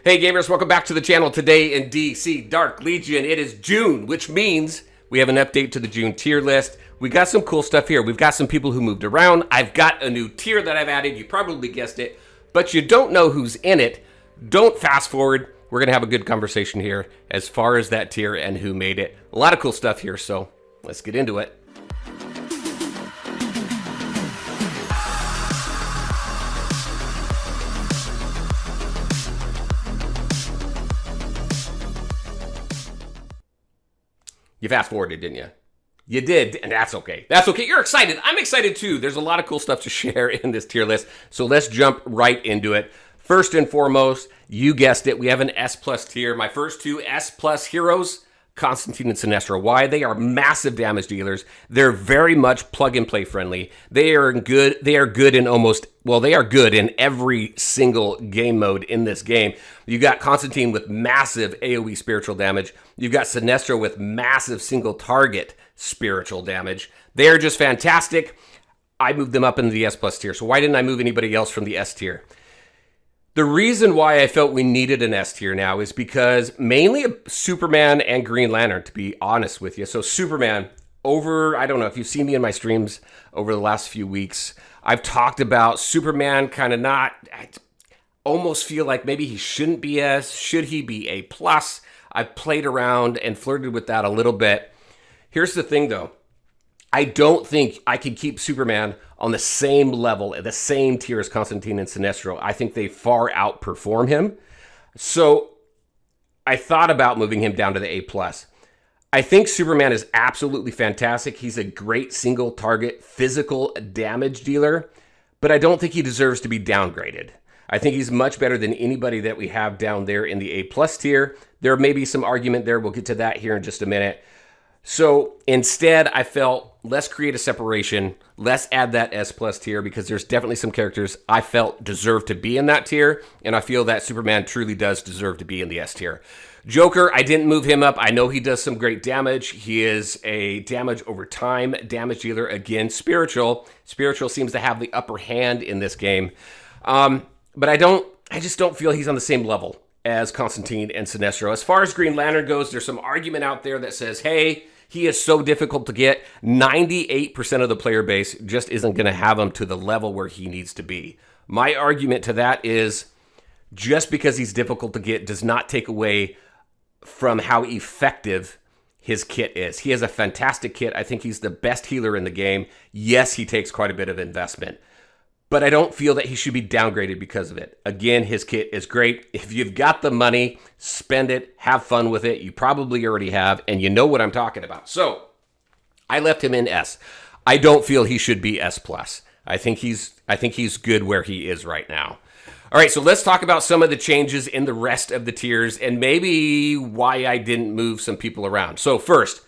Hey gamers, welcome back to the channel. Today in DC Dark Legion, it is June, which means we have an update to the June tier list. We got some cool stuff here. We've got some people who moved around. I've got a new tier that I've added. You probably guessed it, but you don't know who's in it. Don't fast forward. We're gonna have a good conversation here as far as that tier and who made it. A lot of cool stuff here, so let's get into it. You fast forwarded, didn't you? You did, and that's okay. That's okay. You're excited. I'm excited too. There's a lot of cool stuff to share in this tier list, so let's jump right into it. First and foremost, you guessed it, we have an S+ tier. My first two S+ heroes, Constantine and Sinestro. Why? They are massive damage dealers. They're very much plug-and-play friendly. They are good in every single game mode in this game. You got Constantine with massive AoE spiritual damage. You've got Sinestro with massive single target spiritual damage. They are just fantastic. I moved them up into the S+ tier. So why didn't I move anybody else from the S tier? The reason why I felt we needed an S tier now is because mainly Superman and Green Lantern, to be honest with you. So Superman, I don't know if you've seen me in my streams over the last few weeks, I've talked about Superman kind of I almost feel like maybe he shouldn't be S. Should he be A+? I've played around and flirted with that a little bit. Here's the thing though. I don't think I can keep Superman on the same level, the same tier as Constantine and Sinestro. I think they far outperform him. So I thought about moving him down to the A+. I think Superman is absolutely fantastic. He's a great single target physical damage dealer, but I don't think he deserves to be downgraded. I think he's much better than anybody that we have down there in the A+ tier. There may be some argument there. We'll get to that here in just a minute. So instead, I felt let's create a separation. Let's add that S+ tier because there's definitely some characters I felt deserve to be in that tier. And I feel that Superman truly does deserve to be in the S tier. Joker, I didn't move him up. I know he does some great damage. He is a damage over time damage dealer. Again, spiritual. Spiritual seems to have the upper hand in this game. But I just don't feel he's on the same level as Constantine and Sinestro. As far as Green Lantern goes, there's some argument out there that says, hey, he is so difficult to get. 98% of the player base just isn't going to have him to the level where he needs to be. My argument to that is just because he's difficult to get does not take away from how effective his kit is. He has a fantastic kit. I think he's the best healer in the game. Yes, he takes quite a bit of investment, but I don't feel that he should be downgraded because of it. Again, his kit is great. If you've got the money, spend it, have fun with it. You probably already have, and you know what I'm talking about. So I left him in S. I don't feel he should be S+. I think he's good where he is right now. All right, so let's talk about some of the changes in the rest of the tiers and maybe why I didn't move some people around. So first,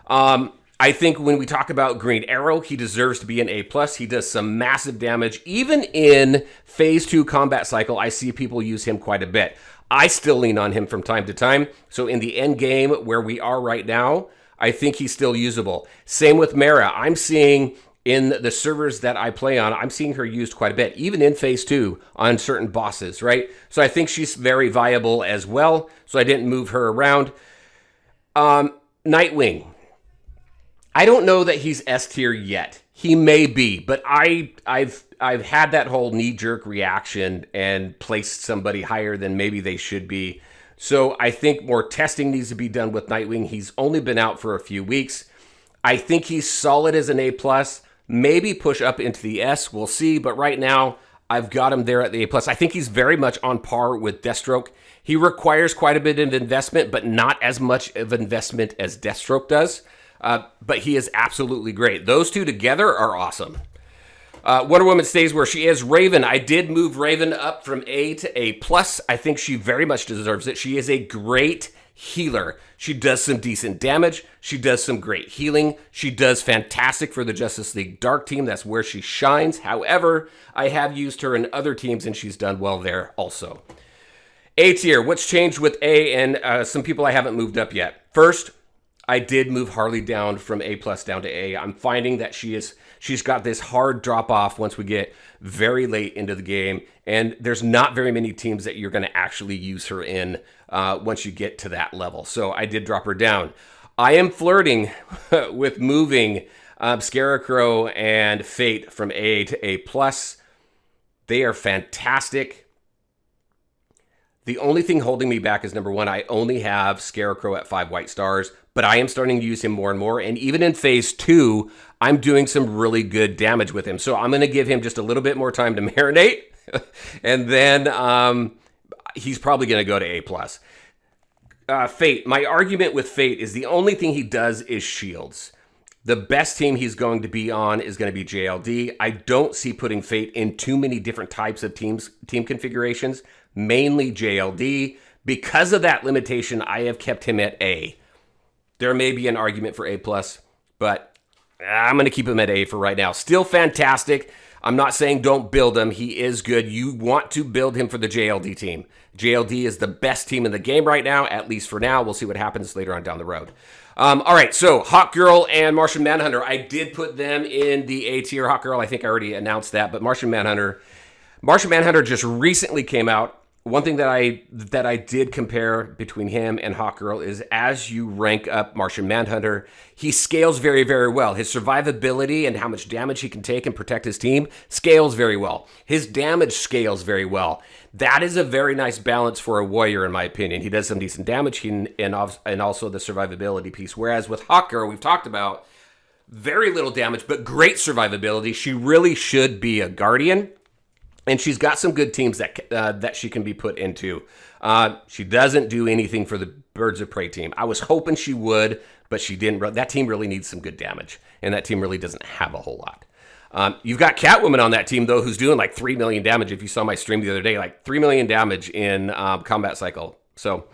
I think when we talk about Green Arrow, he deserves to be an A+. He does some massive damage. Even in Phase 2 combat cycle, I see people use him quite a bit. I still lean on him from time to time. So in the end game where we are right now, I think he's still usable. Same with Mara. I'm seeing in the servers that I play on, I'm seeing her used quite a bit, even in Phase 2 on certain bosses, right? So I think she's very viable as well. So I didn't move her around. Nightwing. I don't know that he's S tier yet. He may be, but I've had that whole knee-jerk reaction and placed somebody higher than maybe they should be. So I think more testing needs to be done with Nightwing. He's only been out for a few weeks. I think he's solid as an A+. Maybe push up into the S. We'll see. But right now, I've got him there at the A+. I think he's very much on par with Deathstroke. He requires quite a bit of investment, but not as much of investment as Deathstroke does. But he is absolutely great. Those two together are awesome. Wonder Woman stays where she is. Raven, I did move Raven up from A to A+. I think she very much deserves it. She is a great healer. She does some decent damage. She does some great healing. She does fantastic for the Justice League Dark team. That's where she shines. However, I have used her in other teams and she's done well there also. A tier, what's changed with A and some people I haven't moved up yet? First, I did move Harley down from A plus down to A. I'm finding that she's got this hard drop off once we get very late into the game, and there's not very many teams that you're going to actually use her in once you get to that level. So I did drop her down. I am flirting with moving Scarecrow and Fate from A to A plus. They are fantastic. The only thing holding me back is, number one, I only have Scarecrow at 5 white stars, but I am starting to use him more and more. And even in phase 2, I'm doing some really good damage with him. So I'm going to give him just a little bit more time to marinate. And then he's probably going to go to A+. Fate. My argument with Fate is the only thing he does is shields. The best team he's going to be on is going to be JLD. I don't see putting Fate in too many different types of team configurations, mainly JLD. Because of that limitation, I have kept him at A. There may be an argument for A+, but I'm going to keep him at A for right now. Still fantastic. I'm not saying don't build him. He is good. You want to build him for the JLD team. JLD is the best team in the game right now, at least for now. We'll see what happens later on down the road. All right, so Hawkgirl and Martian Manhunter. I did put them in the A tier. Hawkgirl, I think I already announced that, but Martian Manhunter just recently came out. One thing that I did compare between him and Hawkgirl is as you rank up Martian Manhunter, he scales very, very well. His survivability and how much damage he can take and protect his team scales very well. His damage scales very well. That is a very nice balance for a warrior, in my opinion. He does some decent damage and also the survivability piece. Whereas with Hawkgirl, we've talked about very little damage, but great survivability. She really should be a guardian. And she's got some good teams that she can be put into. She doesn't do anything for the Birds of Prey team. I was hoping she would, but she didn't. That team really needs some good damage, and that team really doesn't have a whole lot. You've got Catwoman on that team, though, who's doing like 3 million damage. If you saw my stream the other day, like 3 million damage in combat cycle. So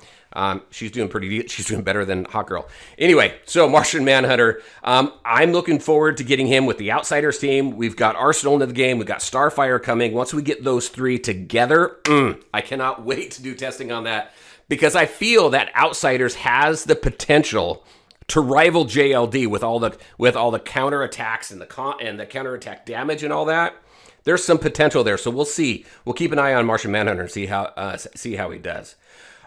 she's doing she's doing better than Hawkgirl. Anyway, so Martian Manhunter, I'm looking forward to getting him with the Outsiders team. We've got Arsenal into the game. We've got Starfire coming. Once we get those 3 together, I cannot wait to do testing on that because I feel that Outsiders has the potential to rival JLD with all the counterattacks and the counterattack damage and all that. There's some potential there, so we'll see. We'll keep an eye on Martian Manhunter and see how he does.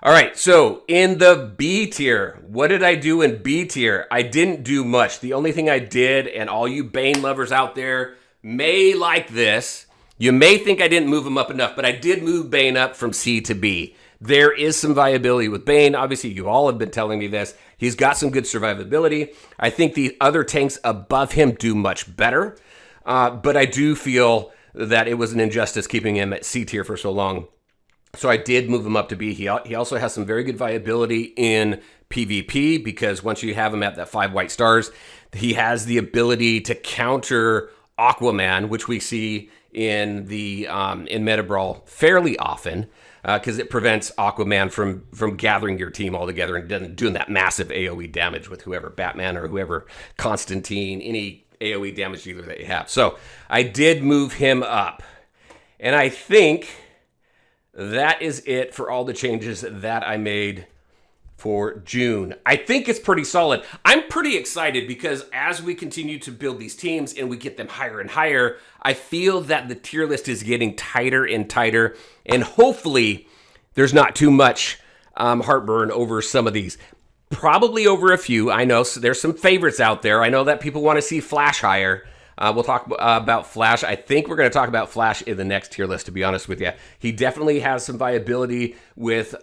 All right, so in the B tier, what did I do in B tier? I didn't do much. The only thing I did, and all you Bane lovers out there may like this, you may think I didn't move him up enough, but I did move Bane up from C to B. There is some viability with Bane. Obviously, you all have been telling me this. He's got some good survivability. I think the other tanks above him do much better, but I do feel that it was an injustice keeping him at C tier for so long. So I did move him up to B. He also has some very good viability in PvP because once you have him at that 5 white stars, he has the ability to counter Aquaman, which we see in Meta Brawl fairly often because it prevents Aquaman from gathering your team all together and doing that massive AoE damage with whoever, Batman or whoever, Constantine, any AoE damage dealer that you have. So I did move him up. And I think that is it for all the changes that I made for June. I think it's pretty solid. I'm pretty excited because as we continue to build these teams and we get them higher and higher, I feel that the tier list is getting tighter and tighter, and hopefully there's not too much heartburn over some of these. Probably over a few. I know there's some favorites out there. I know that people want to see Flash higher. We'll talk about Flash. I think we're going to talk about Flash in the next tier list, to be honest with you. He definitely has some viability with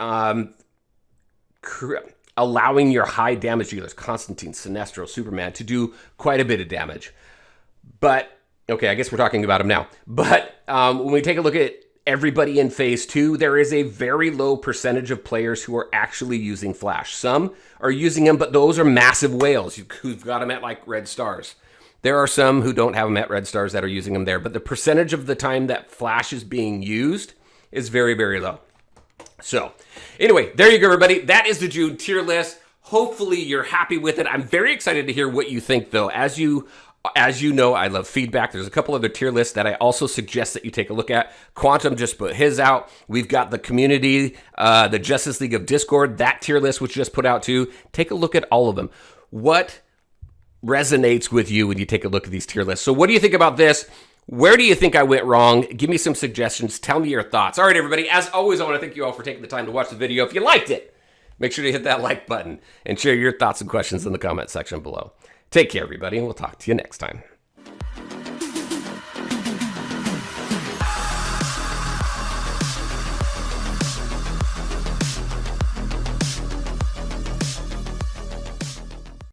allowing your high damage dealers, Constantine, Sinestro, Superman, to do quite a bit of damage. But, okay, I guess we're talking about him now. But when we take a look at everybody in phase 2, there is a very low percentage of players who are actually using Flash. Some are using him, but those are massive whales who've got him at like red stars. There are some who don't have them at red stars that are using them there, but the percentage of the time that Flash is being used is very, very low. So anyway, there you go, everybody. That is the June tier list. Hopefully you're happy with it. I'm very excited to hear what you think, though. As you know, I love feedback. There's a couple other tier lists that I also suggest that you take a look at. Quantum just put his out. We've got the community, the Justice League of Discord, that tier list was just put out too. Take a look at all of them. what resonates with you when you take a look at these tier lists. So what do you think about this? Where do you think I went wrong? Give me some suggestions. Tell me your thoughts. All right, everybody. As always, I want to thank you all for taking the time to watch the video. If you liked it, make sure to hit that like button and share your thoughts and questions in the comment section below. Take care, everybody, and we'll talk to you next time.